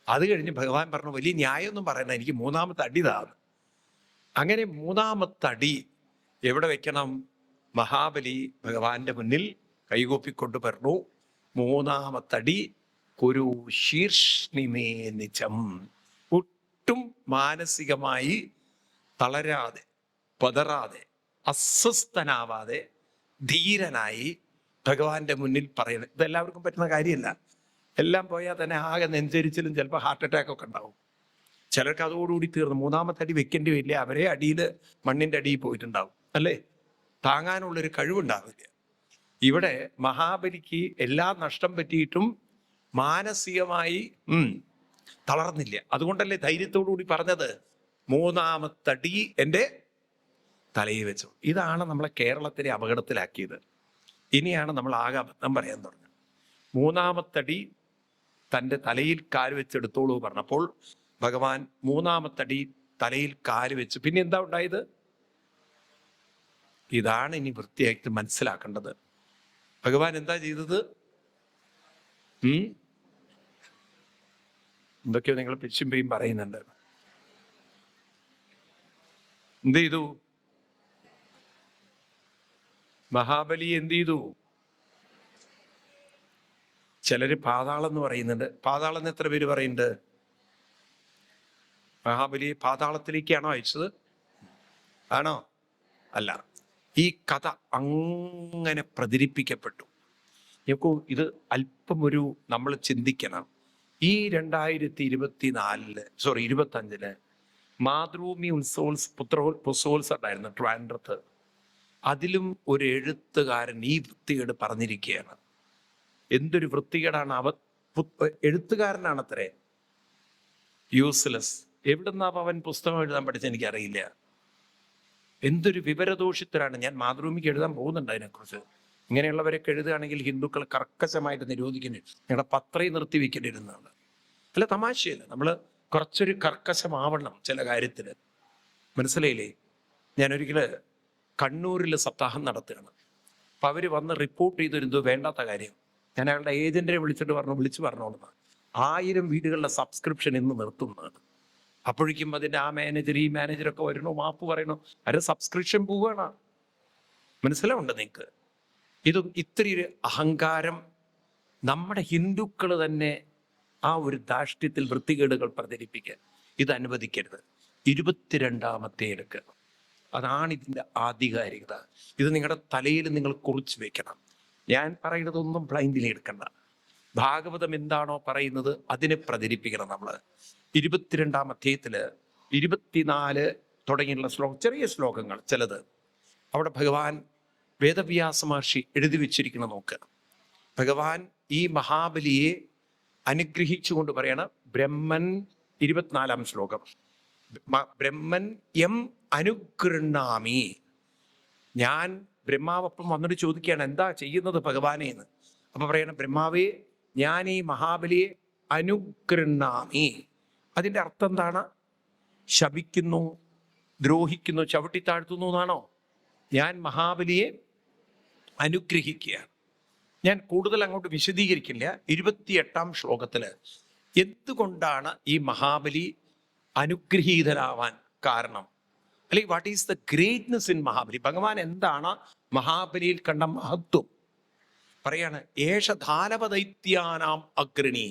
അത് കഴിഞ്ഞ് ഭഗവാൻ പറഞ്ഞു, വലിയ ന്യായമൊന്നും പറയണ്ട, എനിക്ക് 3ാമത്തെ അടി താന്ന്. അങ്ങനെ 3ാമത്തെ അടി എവിടെ വെക്കണം? മഹാബലി ഭഗവാന്റെ മുന്നിൽ കൈകൂപ്പിക്കൊണ്ട് പറഞ്ഞു, 3ാമത്തെ അടി കുരു ശീർഷ്ണിമേ നിജം. ഒട്ടും മാനസികമായി തളരാതെ, പതറാതെ, അസ്വസ്ഥനാവാതെ, ധീരനായി ഭഗവാന്റെ മുന്നിൽ പറയണം. ഇതെല്ലാവർക്കും പറ്റുന്ന കാര്യമല്ല. എല്ലാം പോയാൽ തന്നെ ആകെ നെഞ്ചരിച്ചിലും ചിലപ്പോൾ ഹാർട്ട് അറ്റാക്ക് ഒക്കെ ഉണ്ടാവും. ചിലർക്ക് അതോടുകൂടി തീർന്നു. 3ാമത്തെ അടി വെക്കേണ്ടി വരില്ല, അവരെ അടിയിൽ മണ്ണിന്റെ അടിയിൽ പോയിട്ടുണ്ടാവും, അല്ലേ? താങ്ങാനുള്ളൊരു കഴിവുണ്ടാവില്ല. ഇവിടെ മഹാബലിക്ക് എല്ലാം നഷ്ടം പറ്റിയിട്ടും മാനസികമായി തളർന്നില്ല. അതുകൊണ്ടല്ലേ ധൈര്യത്തോടു കൂടി പറഞ്ഞത്, 3ാമത്തെ അടി എൻ്റെ തലയിൽ വെച്ചു. ഇതാണ് നമ്മളെ കേരളത്തിനെ അപകടത്തിലാക്കിയത്. ഇനിയാണ് നമ്മൾ ആകെ അബദ്ധം പറയാൻ തുടങ്ങുന്നത്. 3ാമത്തെ അടി തൻ്റെ തലയിൽ കാല് വെച്ചെടുത്തോളൂ പറഞ്ഞപ്പോൾ ഭഗവാൻ 3ാമത്തെ അടി തലയിൽ കാല് വെച്ചു. പിന്നെ എന്താ ഉണ്ടായത്? ഇതാണ് ഇനി വൃത്തിയായിട്ട് മനസ്സിലാക്കേണ്ടത്. ഭഗവാൻ എന്താ ചെയ്തത്? എന്തൊക്കെയോ നിങ്ങൾ പിച്ചുമ്പയും പറയുന്നുണ്ട്. എന്ത് ചെയ്തു? മഹാബലി എന്ത് ചെയ്തു? ചിലര് പാതാളം എന്ന് പറയുന്നുണ്ട്. പാതാളം എന്ന് എത്ര പേര് പറയുന്നുണ്ട്? മഹാബലിയെ പാതാളത്തിലേക്കാണോ അയച്ചത്? ആണോ? അല്ല. ഈ കഥ അങ്ങനെ പ്രചരിപ്പിക്കപ്പെട്ടു. നോക്കൂ, ഇത് അല്പം ഒരു നമ്മൾ ചിന്തിക്കണം. ഈ 2025 മാതൃഭൂമി പുത്രോത്സവം ഉണ്ടായിരുന്നു ട്രിവാൻഡ്രത്ത്. അതിലും ഒരു എഴുത്തുകാരൻ ഈ വൃത്തികേട് പറഞ്ഞിരിക്കുകയാണ്. എന്തൊരു വൃത്തികേടാണ്! എഴുത്തുകാരനാണത്രേ, യൂസ്ലെസ്. എവിടുന്നാ അവൻ പുസ്തകം എഴുതാൻ പഠിച്ച എനിക്കറിയില്ല. എന്തൊരു വിവരദോഷിത്തരാണ്. ഞാൻ മാതൃഭൂമിക്ക് എഴുതാൻ പോകുന്നുണ്ട് അതിനെക്കുറിച്ച്. ഇങ്ങനെയുള്ളവരൊക്കെ എഴുതുകയാണെങ്കിൽ ഹിന്ദുക്കൾ കർക്കശമായിട്ട് നിരോധിക്കുന്നു. നിങ്ങളുടെ പത്രയും നിർത്തി വെക്കേണ്ടിരുന്നതാണ്. അല്ല, തമാശയല്ല. നമ്മൾ കുറച്ചൊരു കർക്കശമാവണം ചില കാര്യത്തിൽ, മനസ്സിലായില്ലേ? ഞാനൊരിക്കൽ കണ്ണൂരിൽ സപ്താഹം നടത്തുകയാണ്. അപ്പം അവർ വന്ന് റിപ്പോർട്ട് ചെയ്തിരുന്നു വേണ്ടാത്ത കാര്യം. ഞാൻ അയാളുടെ ഏജന്റിനെ വിളിച്ചിട്ട് വിളിച്ചു പറഞ്ഞോളുന്ന 1000 വീടുകളുടെ സബ്സ്ക്രിപ്ഷൻ ഇന്ന് നിർത്തുന്നതാണ്. അപ്പോഴേക്കും അതിൻ്റെ ആ മാനേജർ ഈ മാനേജറൊക്കെ വരണോ, മാപ്പ് പറയണോ, അത് സബ്സ്ക്രിപ്ഷൻ പോവുകയാണ്. മനസ്സിലാവുണ്ട് നിങ്ങൾക്ക്? ഇത്തിരി ഒരു അഹങ്കാരം നമ്മുടെ ഹിന്ദുക്കൾ തന്നെ ആ ഒരു ധാർഷ്ട്യത്തിൽ വൃത്തികേടുകൾ പ്രചരിപ്പിക്കുക. ഇത് അനുവദിക്കരുത്. 22-ാമത്തെ എടുക്കുക. അതാണ് ഇതിൻ്റെ ആധികാരികത. ഇത് നിങ്ങളുടെ തലയിൽ നിങ്ങൾ കുറിച്ച് വെക്കണം. ഞാൻ പറയുന്നതൊന്നും ബ്ലൈൻഡിൽ എടുക്കണ്ട. ഭാഗവതം എന്താണോ പറയുന്നത് അതിനെ പ്രചരിപ്പിക്കണം നമ്മൾ. 22-ാം അധ്യായത്തില് 24 തുടങ്ങിയുള്ള ചെറിയ ശ്ലോകങ്ങൾ ചിലത് അവിടെ ഭഗവാൻ വേദവ്യാസ മഹർഷി എഴുതി വെച്ചിരിക്കുന്ന നോക്കുക. ഭഗവാൻ ഈ മഹാബലിയെ അനുഗ്രഹിച്ചുകൊണ്ട് പറയണ ബ്രഹ്മൻ 24-ാം ശ്ലോകം, ബ്രഹ്മൻ യം അനുഗൃഹാമി. ഞാൻ ബ്രഹ്മാവപ്പം വന്നിട്ട് ചോദിക്കുകയാണ് എന്താ ചെയ്യുന്നത് ഭഗവാനെ എന്ന്. അപ്പൊ പറയണം, ബ്രഹ്മാവേ ഞാൻ ഈ മഹാബലിയെ അനുഗൃഹാമി. അതിൻ്റെ അർത്ഥം എന്താണ്? ശപിക്കുന്നു, ദ്രോഹിക്കുന്നു, ചവിട്ടിത്താഴ്ത്തുന്നു എന്നാണോ? ഞാൻ മഹാബലിയെ അനുഗ്രഹിക്കുക. ഞാൻ കൂടുതൽ അങ്ങോട്ട് വിശദീകരിക്കില്ല. 28-ാം ശ്ലോകത്തില് എന്തുകൊണ്ടാണ് ഈ മഹാബലി അനുഗ്രഹീതനാവാൻ കാരണം, അല്ലെങ്കിൽ what is the greatness in Mahabali? ഭഗവാൻ എന്താണ് മഹാബലിയിൽ കണ്ട മഹത്വം പറയാണ്. ഏഷ ദാനവ ദൈത്യാനാം അഗ്രണി.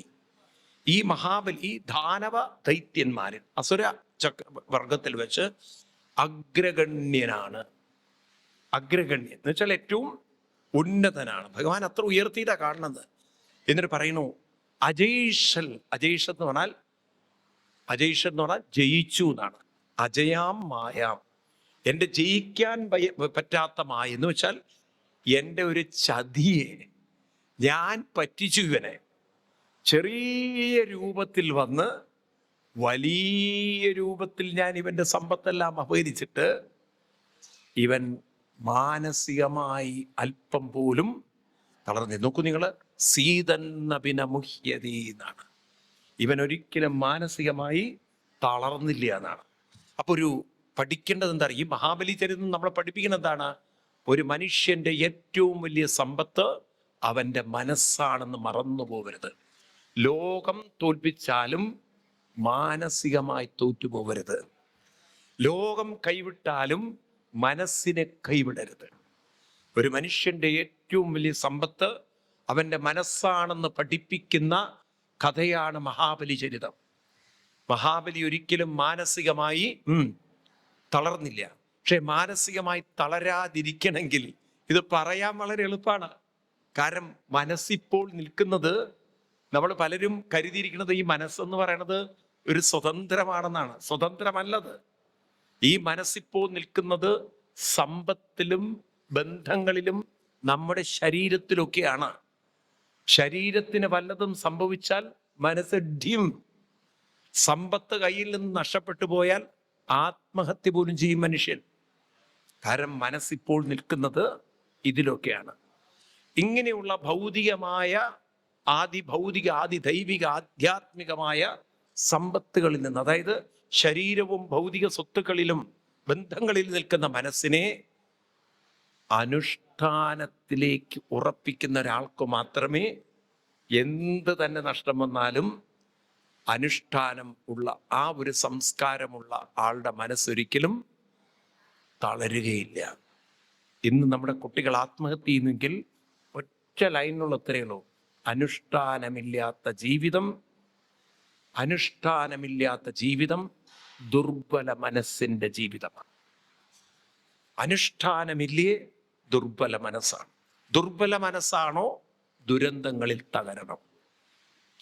ഈ മഹാബലി ദാനവ ദൈത്യന്മാരിൽ, അസുര വർഗത്തിൽ വെച്ച് അഗ്രഗണ്യനാണ്. അഗ്രഗണ്യൻ എന്ന് വെച്ചാൽ ഏറ്റവും ഉന്നതനാണ്. ഭഗവാൻ അത്ര ഉയർത്തിയിട്ടാ കാണുന്നത്. എന്നിട്ട് പറയുന്നു അജയ്ഷൽ. അജയ്ഷ് എന്ന് പറഞ്ഞാൽ ജയിച്ചു എന്നാണ്. അജയാം മായാം, എൻ്റെ ജയിക്കാൻ പറ്റാത്ത മായ എന്ന് വെച്ചാൽ എൻ്റെ ഒരു ചതിയെ ഞാൻ പറ്റിച്ചു. ഇവനെ ചെറിയ രൂപത്തിൽ വന്ന് വലിയ രൂപത്തിൽ ഞാൻ ഇവന്റെ സമ്പത്തെല്ലാം അപഹരിച്ചിട്ട് ഇവൻ മാനസികമായി അല്പം പോലും തളർന്നു. നോക്കൂ നിങ്ങൾ, സീതന്നഭിനമുഹ്യതി എന്നാണ്. ഇവൻ ഒരിക്കലും മാനസികമായി തളർന്നില്ല എന്നാണ്. അപ്പൊ ഒരു പഠിക്കേണ്ടത് എന്താ? ഈ മഹാബലി ചരിത്രം നമ്മളെ പഠിപ്പിക്കുന്നത് എന്താണ്? ഒരു മനുഷ്യന്റെ ഏറ്റവും വലിയ സമ്പത്ത് അവന്റെ മനസ്സാണെന്ന് മറന്നു പോകരുത്. ലോകം തോൽപ്പിച്ചാലും മാനസികമായി തോറ്റുപോകരുത്. ലോകം കൈവിട്ടാലും മനസ്സിനെ കൈവിടരുത്. ഒരു മനുഷ്യന്റെ ഏറ്റവും വലിയ സമ്പത്ത് അവന്റെ മനസ്സാണെന്ന് പഠിപ്പിക്കുന്ന കഥയാണ് മഹാബലി ചരിതം. മഹാബലി ഒരിക്കലും മാനസികമായി തളർന്നില്ല. പക്ഷെ മാനസികമായി തളരാതിരിക്കണമെങ്കിൽ ഇത് പറയാൻ വളരെ എളുപ്പമാണ്. കാരണം മനസ്സിപ്പോൾ നിൽക്കുന്നത്, നമ്മൾ പലരും കരുതിയിരിക്കുന്നത് ഈ മനസ്സെന്ന് പറയണത് ഒരു സ്വതന്ത്രമാണെന്നാണ്. സ്വതന്ത്രമല്ലത്. ഈ മനസ്സിപ്പോൾ നിൽക്കുന്നത് സമ്പത്തിലും ബന്ധങ്ങളിലും നമ്മുടെ ശരീരത്തിലൊക്കെയാണ്. ശരീരത്തിന് വല്ലതും സംഭവിച്ചാൽ മനസ്സ് ഡിം. സമ്പത്ത് കയ്യിൽ നിന്ന് നഷ്ടപ്പെട്ടു പോയാൽ ആത്മഹത്യ പോലും ചെയ്യും മനുഷ്യൻ. കാരണം മനസ്സിപ്പോൾ നിൽക്കുന്നത് ഇതിലൊക്കെയാണ്. ഇങ്ങനെയുള്ള ഭൗതികമായ ദൈവിക ആധ്യാത്മികമായ സമ്പത്തുകളിൽ നിന്ന്, അതായത് ശരീരവും ഭൗതിക സ്വത്തുക്കളിലും ബന്ധങ്ങളിൽ നിൽക്കുന്ന മനസ്സിനെ അനുഷ്ഠാനത്തിലേക്ക് ഉറപ്പിക്കുന്ന ഒരാൾക്ക് മാത്രമേ എന്ത് തന്നെ നഷ്ടം വന്നാലും അനുഷ്ഠാനം ഉള്ള ആ ഒരു സംസ്കാരമുള്ള ആളുടെ മനസ്സൊരിക്കലും തളരുകയില്ല. ഇന്ന് നമ്മുടെ കുട്ടികൾ ആത്മഹത്യ ചെയ്യുന്നെങ്കിൽ ഒറ്റ ലൈനുള്ള ഉത്തരവേ ഉള്ളൂ: അനുഷ്ഠാനമില്ലാത്ത ജീവിതം ദുർബല മനസ്സിന്റെ ജീവിതമാണ്. അനുഷ്ഠാനമില്ലേ ദുർബല മനസ്സാണ്. ദുർബല മനസ്സാണോ ദുരന്തങ്ങളിൽ തകരണം.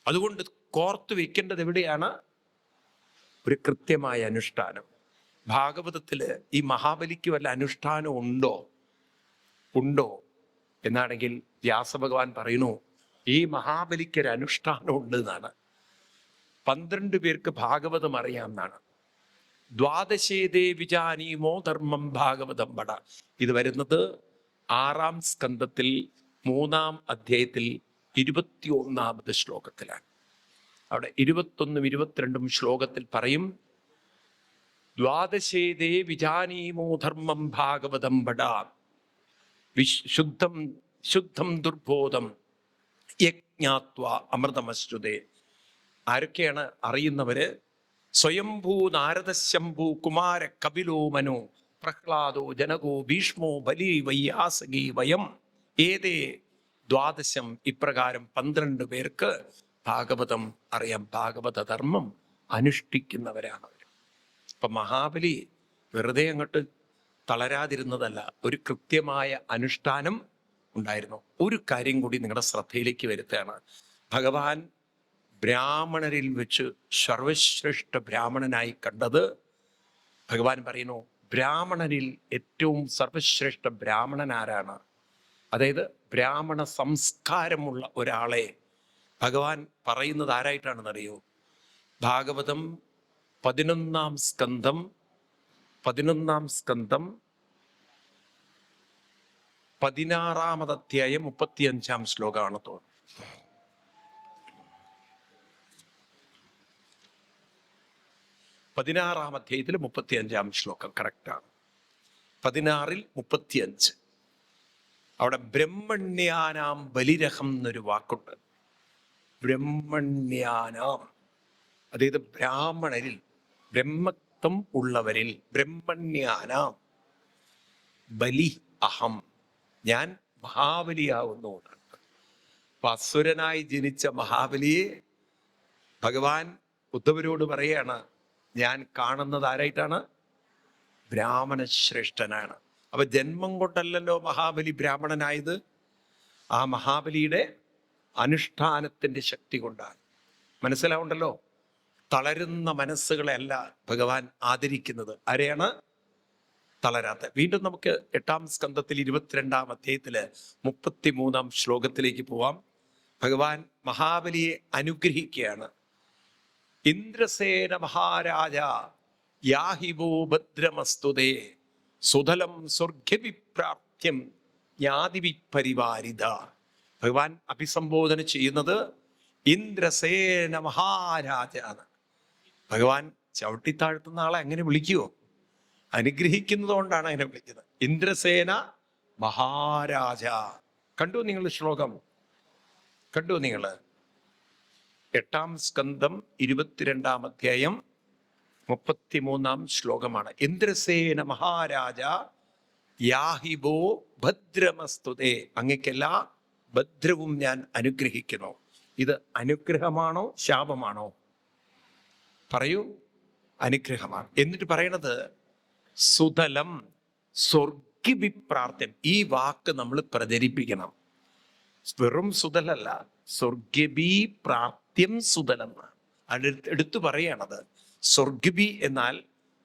അതുകൊണ്ട് കോർത്തു വെക്കേണ്ടത് എവിടെയാണ്? ഒരു കൃത്യമായ അനുഷ്ഠാനം. ഭാഗവതത്തില് ഈ മഹാബലിക്ക് വല്ല അനുഷ്ഠാനം ഉണ്ടോ എന്നാണെങ്കിൽ വ്യാസഭഗവാൻ പറയുന്നു, ഈ മഹാബലിക്ക് ഒരു അനുഷ്ഠാനം ഉണ്ട് എന്നാണ്. 12 പേർക്ക് ഭാഗവതം അറിയാമെന്നാണ്. ദ്വാദശേതേ വിജാനീമോ ധർമ്മം ഭാഗവതം പട. ഇത് വരുന്നത് 6-ാം സ്കന്ധത്തിൽ 3-ാം അധ്യായത്തിൽ 21-ാമത് ശ്ലോകത്തിലാണ്. അവിടെ 21ഉം 22ഉം ശ്ലോകത്തിൽ പറയും, ദ്വാദശേതേ വിജാനീമോ ധർമ്മം ഭാഗവതം പട ശുദ്ധം ദുർബോധം യജ്ഞാത്വ അമൃതമശ്രുതേ. ആരൊക്കെയാണ് അറിയുന്നവര്? സ്വയംഭൂ നാരദശംഭൂ കുമാര കപിലോ മനോ പ്രഹ്ലാദോ ജനകോ ഭീഷ്മോ ബലി വയ്യാസകി വയം ഏതേ ദ്വാദശം. ഇപ്രകാരം 12 പേർക്ക് ഭാഗവതം അറിയാം. ഭാഗവത ധർമ്മം അനുഷ്ഠിക്കുന്നവരാണ് അവർ. അപ്പൊ മഹാബലി വെറുതെ അങ്ങോട്ട് തളരാതിരുന്നതല്ല, ഒരു കൃത്യമായ അനുഷ്ഠാനം ഉണ്ടായിരുന്നു. ഒരു കാര്യം കൂടി നിങ്ങളുടെ ശ്രദ്ധയിലേക്ക് വരുത്തുകയാണ്. ഭഗവാൻ ബ്രാഹ്മണരിൽ വെച്ച് സർവശ്രേഷ്ഠ ബ്രാഹ്മണനായി കണ്ടത്, ഭഗവാൻ പറയുന്നു ബ്രാഹ്മണരിൽ ഏറ്റവും സർവശ്രേഷ്ഠ ബ്രാഹ്മണൻ ആരാണ്? അതായത് ബ്രാഹ്മണ സംസ്കാരമുള്ള ഒരാളെ ഭഗവാൻ പറയുന്നത് ആരായിട്ടാണെന്നറിയോ? ഭാഗവതം 11-ാം സ്കന്ധം 16-ാമത് അധ്യായം 35-ാം ശ്ലോകമാണ് തോന്നുന്നത്. 16-ാം അധ്യായത്തിൽ 35-ാം ശ്ലോകം കറക്റ്റാണ്. 16-ൽ 35. അവിടെ ബ്രഹ്മണ്യാനാം ബലിരഹം എന്നൊരു വാക്കുണ്ട്. ബ്രഹ്മണ്യാനാം, അതായത് ബ്രാഹ്മണരിൽ, ബ്രഹ്മത്വം ഉള്ളവരിൽ, ബ്രഹ്മണ്യാനാം ബലി അഹം, ഞാൻ മഹാബലിയാവുന്നു. അപ്പൊ അസുരനായി ജനിച്ച മഹാബലിയെ ഭഗവാൻ ഉദ്ധവരോട് പറയാണ്, ഞാൻ കാണുന്നത് ആരായിട്ടാണ്? ബ്രാഹ്മണ ശ്രേഷ്ഠനാണ്. അപ്പൊ ജന്മം കൊണ്ടല്ലല്ലോ മഹാബലി ബ്രാഹ്മണനായത്, ആ മഹാബലിയുടെ അനുഷ്ഠാനത്തിന്റെ ശക്തി കൊണ്ടാണ്. മനസ്സിലാവുണ്ടല്ലോ? തളരുന്ന മനസ്സുകളെ അല്ല ഭഗവാൻ ആദരിക്കുന്നത്. ആരെയാണ്? തളരാത്ത. വീണ്ടും നമുക്ക് 8-ാം സ്കന്ധത്തിൽ 22-ാം അധ്യായത്തില് 33-ാം ശ്ലോകത്തിലേക്ക് പോവാം. ഭഗവാൻ മഹാബലിയെ അനുഗ്രഹിക്കുകയാണ്. ഇന്ദ്രസേന മഹാരാജ യാഹിവോ ഭദ്രമസ്തുതേ സുതലം സ്വർഗ്ഗവിപ്രാപ്ത്യം ജ്ഞാതിവിപരിവാരിത. ഭഗവാൻ അഭിസംബോധന ചെയ്യുന്നത് ഇന്ദ്രസേന മഹാരാജാണ്. ഭഗവാൻ ചവിട്ടിത്താഴ്ത്തുന്ന ആളെ അങ്ങനെ വിളിക്കുവോ? അനുഗ്രഹിക്കുന്നത് കൊണ്ടാണ് അതിനെ വിളിക്കുന്നത്. ഇന്ദ്രസേന മഹാരാജ. കണ്ടു നിങ്ങൾ ശ്ലോകം? കണ്ടു നിങ്ങൾ? 8-ാം സ്കന്ധം 22-ാം അധ്യായം 33-ാം ശ്ലോകമാണ്. ഇന്ദ്രസേന മഹാരാജ യാഹിബോ ഭദ്രമസ്തുതേ, അങ്ങക്കെല്ലാ ഭദ്രവും ഞാൻ അനുഗ്രഹിക്കുന്നു. ഇത് അനുഗ്രഹമാണോ ശാപമാണോ? പറയൂ. അനുഗ്രഹമാണ്. എന്നിട്ട് പറയണത് സുതലം സ്വർഗ്ഗവിപ്രാപ്ത്യം. ഈ വാക്ക് നമ്മൾ പ്രചരിപ്പിക്കണം. വെറും സുതലല്ല, സ്വർഗ്ഗബി പ്രാപ്ത്യം സുതലം. എടുത്തു പറയണത് സ്വർഗ്ഗബി എന്നാൽ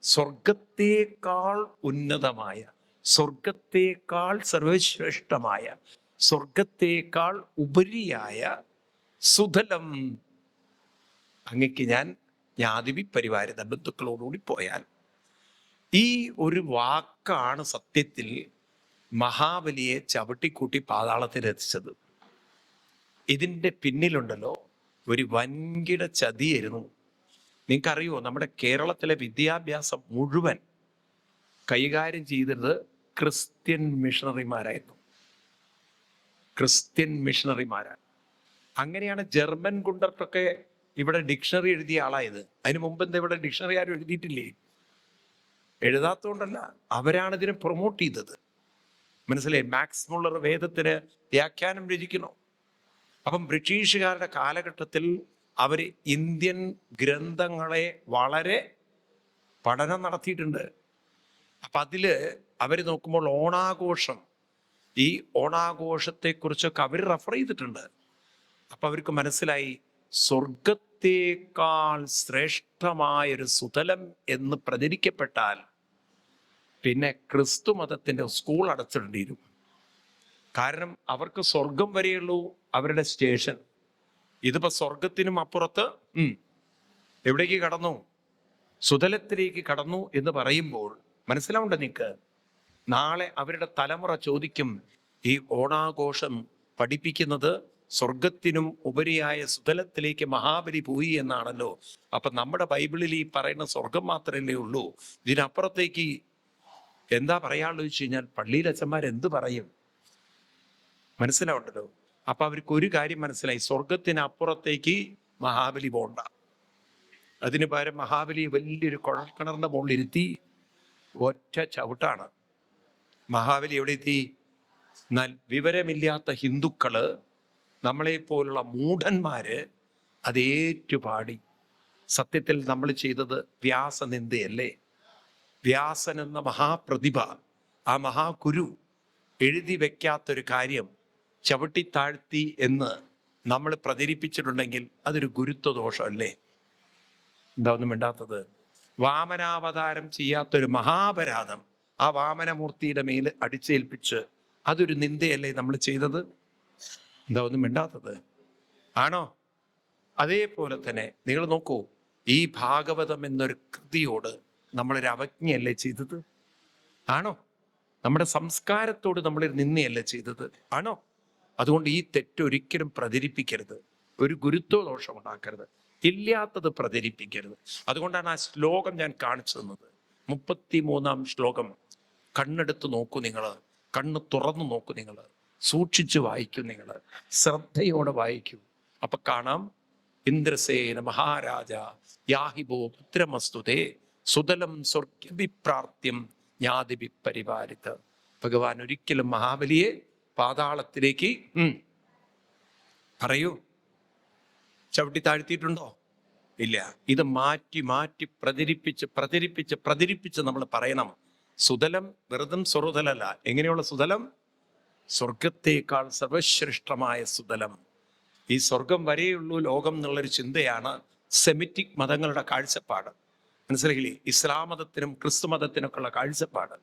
സ്വർഗത്തേക്കാൾ ഉന്നതമായ, സ്വർഗത്തേക്കാൾ സർവശ്രേഷ്ഠമായ, സ്വർഗത്തേക്കാൾ ഉപരിയായ സുതലം അങ്ങക്ക് ഞാൻ ജ്ഞാതിവി പരിവാരിത, ബന്ധുക്കളോടുകൂടി പോയാൽ. ഈ ഒരു വാക്കാണ് സത്യത്തിൽ മഹാബലിയെ ചവിട്ടിക്കൂട്ടി പാതാളത്തിലെത്തിച്ചത്. ഇതിൻ്റെ പിന്നിലുണ്ടല്ലോ ഒരു വൻകിട ചതിയായിരുന്നു. നിങ്ങൾക്കറിയോ, നമ്മുടെ കേരളത്തിലെ വിദ്യാഭ്യാസം മുഴുവൻ കൈകാര്യം ചെയ്തത് ക്രിസ്ത്യൻ മിഷണറിമാരായിരുന്നു. ക്രിസ്ത്യൻ മിഷണറിമാരാണ്. അങ്ങനെയാണ് ജർമ്മൻ ഗുണ്ടർക്കൊക്കെ ഇവിടെ ഡിക്ഷണറി എഴുതിയ ആളായത്. അതിനു മുമ്പ് എന്താ ഇവിടെ ഡിക്ഷണറി ആരും എഴുതിയിട്ടില്ലേ? എഴുതാത്തതുകൊണ്ടല്ല, അവരാണ് ഇതിനെ പ്രൊമോട്ട് ചെയ്തത്. മനസ്സിലായി? മാക്സ് മുള്ളർ വേദത്തിന് വ്യാഖ്യാനം രചിക്കുന്നു. അപ്പം ബ്രിട്ടീഷുകാരുടെ കാലഘട്ടത്തിൽ അവർ ഇന്ത്യൻ ഗ്രന്ഥങ്ങളെ വളരെ പഠനം നടത്തിയിട്ടുണ്ട്. അപ്പം അതില് അവർ നോക്കുമ്പോൾ ഓണാഘോഷം, ഈ ഓണാഘോഷത്തെക്കുറിച്ചൊക്കെ അവർ റെഫർ ചെയ്തിട്ടുണ്ട്. അപ്പം അവർക്ക് മനസ്സിലായി സ്വർഗത്തേക്കാൾ ശ്രേഷ്ഠമായൊരു സുതലം എന്ന് പ്രചരിക്കപ്പെട്ടാൽ പിന്നെ ക്രിസ്തു മതത്തിന്റെ സ്കൂൾ അടച്ചിടേണ്ടി വരും. കാരണം അവർക്ക് സ്വർഗം വരെയുള്ളൂ അവരുടെ സ്റ്റേഷൻ. ഇതിപ്പോ സ്വർഗത്തിനും അപ്പുറത്ത് എവിടേക്ക് കടന്നു? സുതലത്തിലേക്ക് കടന്നു എന്ന് പറയുമ്പോൾ മനസ്സിലാവുണ്ട് നിനക്ക്? നാളെ അവരുടെ തലമുറ ചോദിക്കും, ഈ ഓണാഘോഷം പഠിപ്പിക്കുന്നത് സ്വർഗത്തിനും ഉപരിയായ സുതലത്തിലേക്ക് മഹാബലി പോയി എന്നാണല്ലോ. അപ്പൊ നമ്മുടെ ബൈബിളിൽ ഈ പറയുന്ന സ്വർഗം മാത്രമല്ലേ ഉള്ളൂ, ഇതിനപ്പുറത്തേക്ക് എന്താ പറയാനുള്ളത് വെച്ച് കഴിഞ്ഞാൽ പള്ളിയിലച്ഛന്മാരെന്ത് പറയും? മനസ്സിലാവുണ്ടല്ലോ? അപ്പൊ അവർക്ക് ഒരു കാര്യം മനസ്സിലായി, സ്വർഗത്തിനപ്പുറത്തേക്ക് മഹാബലി പോണ്ട. അതിന് പകരം മഹാബലി വലിയൊരു കുഴൽക്കിണറിന്റെ മുകളിലിരുത്തി ഒറ്റ ചവിട്ടാണ്. മഹാബലി എവിടെ എത്തി? എന്നാൽ വിവരമില്ലാത്ത ഹിന്ദുക്കള്, നമ്മളെപ്പോലുള്ള മൂഢന്മാര് അത് ഏറ്റുപാടി. സത്യത്തിൽ നമ്മൾ ചെയ്തത് വ്യാസനിന്ദയല്ലേ? വ്യാസൻ എന്ന മഹാപ്രതിഭ, ആ മഹാഗുരു എഴുതി വെക്കാത്തൊരു കാര്യം ചവിട്ടിത്താഴ്ത്തി എന്ന് നമ്മൾ പ്രചരിപ്പിച്ചിട്ടുണ്ടെങ്കിൽ അതൊരു ഗുരുത്വ ദോഷമല്ലേ? എന്താ ഒന്നും മിണ്ടാത്തത്? വാമനാവതാരം ചെയ്യാത്തൊരു മഹാപരാധം ആ വാമനമൂർത്തിയുടെ മേൽ അടിച്ചേൽപ്പിച്ച് അതൊരു നിന്ദയല്ലേ നമ്മൾ ചെയ്തത്? എന്താ ഒന്നും മിണ്ടാത്തത്? ആണോ? അതേപോലെ തന്നെ നിങ്ങൾ നോക്കൂ, ഈ ഭാഗവതം എന്നൊരു കൃതിയോട് നമ്മളൊരു അവജ്ഞയല്ലേ ചെയ്തത്? ആണോ? നമ്മുടെ സംസ്കാരത്തോട് നമ്മളൊരു നിന്ദയല്ലേ ചെയ്തത്? ആണോ? അതുകൊണ്ട് ഈ തെറ്റൊരിക്കലും പ്രചരിപ്പിക്കരുത്, ഒരു ഗുരുത്വ ദോഷം ഉണ്ടാക്കരുത്, ഇല്ലാത്തത് പ്രചരിപ്പിക്കരുത്. അതുകൊണ്ടാണ് ആ ശ്ലോകം ഞാൻ കാണിച്ചു തന്നത്. 33-ാം ശ്ലോകം കണ്ണെടുത്ത് നോക്കൂ നിങ്ങൾ, കണ്ണ് തുറന്നു നോക്കൂ നിങ്ങൾ, സൂക്ഷിച്ചു വായിക്കൂ നിങ്ങൾ, ശ്രദ്ധയോടെ വായിക്കൂ. അപ്പൊ കാണാം, ഇന്ദ്രസേന മഹാരാജ യാഹിബോ പുത്രമസ്തുതേ സുതലം സ്വർഗ്ഗവിപ്രാർത്യം ജ്ഞാതിഭി പരിപാലിത. ഭഗവാൻ ഒരിക്കലും മഹാബലിയെ പാതാളത്തിലേക്ക് പറയൂ ചവിട്ടി താഴ്ത്തിയിട്ടുണ്ടോ? ഇല്ല. ഇത് മാറ്റി മാറ്റി പ്രചരിപ്പിച്ച് നമ്മൾ പറയണം. സുതലം വെറുതും സുറുതലല്ല. എങ്ങനെയുള്ള സുതലം? സ്വർഗത്തേക്കാൾ സർവശ്രേഷ്ഠമായ സുതലം. ഈ സ്വർഗം വരെയുള്ളൂ ലോകം എന്നുള്ളൊരു ചിന്തയാണ് സെമിറ്റിക് മതങ്ങളുടെ കാഴ്ചപ്പാട്. മനസ്സിലായില്ലേ? ഇസ്ലാം മതത്തിനും ക്രിസ്തു മതത്തിനൊക്കെ ഉള്ള കാഴ്ചപ്പാട്.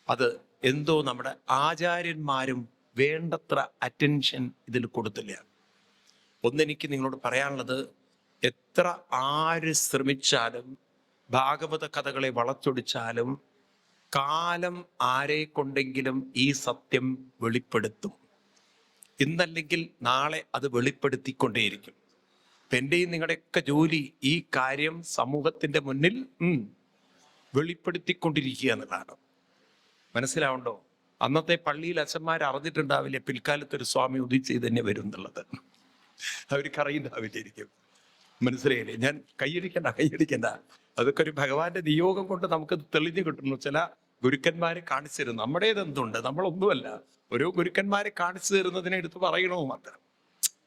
അത് എന്തോ നമ്മുടെ ആചാര്യന്മാരും വേണ്ടത്ര അറ്റൻഷൻ ഇതിൽ കൊടുത്തില്ല. ഒന്നെനിക്ക് നിങ്ങളോട് പറയാനുള്ളത്, എത്ര ആര് ശ്രമിച്ചാലും ഭാഗവത കഥകളെ വളച്ചൊടിച്ചാലും കാലം ആരെ കൊണ്ടെങ്കിലും ഈ സത്യം വെളിപ്പെടുത്തും. ഇന്നല്ലെങ്കിൽ നാളെ അത് വെളിപ്പെടുത്തിക്കൊണ്ടേയിരിക്കും. എൻ്റെയും നിങ്ങളുടെയൊക്കെ ജോലി ഈ കാര്യം സമൂഹത്തിന്റെ മുന്നിൽ വെളിപ്പെടുത്തിക്കൊണ്ടിരിക്കുക എന്നുള്ളതാണ്. മനസ്സിലാവുണ്ടോ? അന്നത്തെ പള്ളിയിൽ അച്ഛന്മാർ അറിഞ്ഞിട്ടുണ്ടാവില്ല പിൽക്കാലത്ത് ഒരു സ്വാമി ഉദിച്ച് തന്നെ വരും എന്നുള്ളത്. അവർക്ക് അറിയുന്നുണ്ടാവില്ലായിരിക്കും. മനസ്സിലായില്ലേ? ഞാൻ കൈയടിക്കണ്ട. അതൊക്കെ ഒരു ഭഗവാന്റെ നിയോഗം കൊണ്ട് നമുക്ക് തെളിഞ്ഞു കിട്ടുന്നു. ചില ഗുരുക്കന്മാരെ കാണിച്ചു തരും. നമ്മുടേതെന്തുണ്ട്? നമ്മളൊന്നുമല്ല. ഓരോ ഗുരുക്കന്മാരെ കാണിച്ചു തരുന്നതിനെ എടുത്ത് പറയണോ മാത്രം.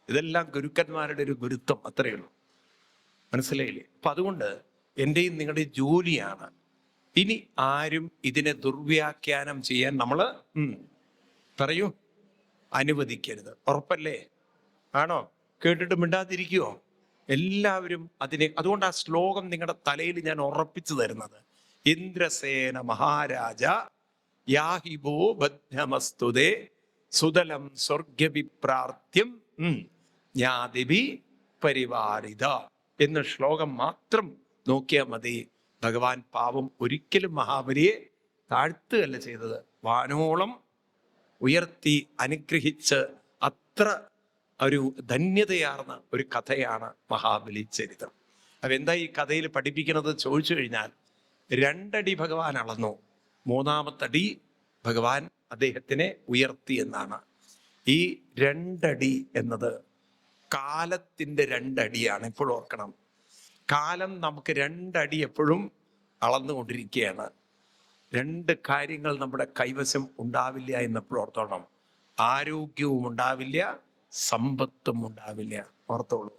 ഇതെല്ലാം ഗുരുക്കന്മാരുടെ ഒരു ഗുരുത്വം, അത്രയേ ഉള്ളൂ. മനസ്സിലായില്ലേ? അപ്പൊ അതുകൊണ്ട് എൻ്റെയും നിങ്ങളുടെയും ജോലിയാണ്. ഇനി ആരും ഇതിനെ ദുർവ്യാഖ്യാനം ചെയ്യാൻ നമ്മൾ പറയൂ അനുവദിക്കരുത്. ഉറപ്പല്ലേ? ആണോ? കേട്ടിട്ട് മിണ്ടാതിരിക്കുവോ? എല്ലാവരും അതുകൊണ്ട് ആ ശ്ലോകം നിങ്ങളുടെ തലയിൽ ഞാൻ ഉറപ്പിച്ചു തരുന്നത്. ഇന്ദ്രസേന മഹാരാജ യാഹിബോ ബദ്ധമസ്തുതേ സുതലം സ്വർഗ്ഗവിപ്രാർത്യം ജ്ഞാതിഭി പരിവാരിത എന്ന ശ്ലോകം മാത്രം നോക്കിയാൽ മതി. ഭഗവാൻ പാവം ഒരിക്കലും മഹാബലിയെ താഴ്ത്തുകയല്ല ചെയ്തത്, വാനോളം ഉയർത്തി അനുഗ്രഹിച്ച് അത്ര ഒരു ധന്യതയാർന്ന ഒരു കഥയാണ് മഹാബലി ചരിതം. അപ്പൊ എന്താ ഈ കഥയിൽ പഠിപ്പിക്കുന്നത് ചോദിച്ചു കഴിഞ്ഞാൽ, 2 അടി ഭഗവാൻ അളന്നു, 3-ാമത്തടി ഭഗവാൻ അദ്ദേഹത്തിനെ ഉയർത്തി എന്നാണ്. ഈ 2 അടി എന്നത് കാലത്തിന്റെ 2 അടിയാണ്. എപ്പോഴും ഓർക്കണം, കാലം നമുക്ക് 2 അടി എപ്പോഴും അളന്നുകൊണ്ടിരിക്കുകയാണ്. 2 കാര്യങ്ങൾ നമ്മുടെ കൈവശം ഉണ്ടാവില്ല എന്നെപ്പോഴും ഓർത്തോണം. ആരോഗ്യവും ഉണ്ടാവില്ല, സമ്പത്തും ഉണ്ടാവില്ല. ഓർത്തോളൂ.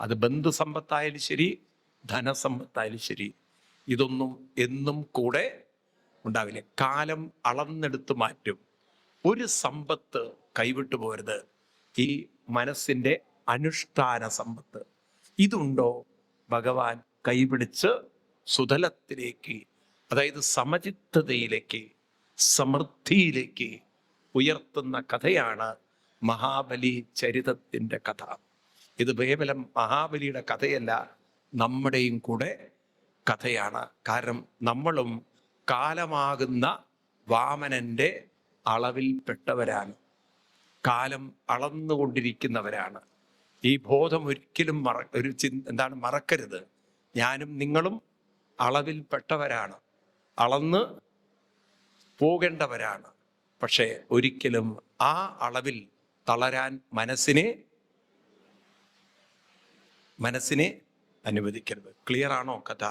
അത് ബന്ധുസമ്പത്തായാലും ശരി, ധനസമ്പത്തായാലും ശരി, ഇതൊന്നും എന്നും കൂടെ ഉണ്ടാവില്ല. കാലം അളന്നെടുത്ത് മാറ്റും. ഒരു സമ്പത്ത് കൈവിട്ടു പോരുത്, ഈ മനസ്സിന്റെ അനുഷ്ഠാന സമ്പത്ത്. ഇതുണ്ടോ ഭഗവാൻ കൈപിടിച്ച് സുതലത്തിലേക്ക്, അതായത് സമചിത്തതയിലേക്ക്, സമൃദ്ധിയിലേക്ക് ഉയർത്തുന്ന കഥയാണ് മഹാബലി ചരിതത്തിന്റെ കഥ. ഇത് കേവലം മഹാബലിയുടെ കഥയല്ല, നമ്മുടെയും കൂടെ കഥയാണ്. കാരണം നമ്മളും കാലമാകുന്ന വാമനന്റെ അളവിൽപ്പെട്ടവരാണ്, കാലം അളന്നുകൊണ്ടിരിക്കുന്നവരാണ്. ഈ ബോധം ഒരിക്കലും മറക്കരുത്. ഞാനും നിങ്ങളും അളവിൽപ്പെട്ടവരാണ്, അളന്ന് പോകേണ്ടവരാണ്. പക്ഷേ ഒരിക്കലും ആ അളവിൽ തളരാൻ മനസ്സിനെ അനുവദിക്കരുത്. ക്ലിയർ ആണോ കഥ?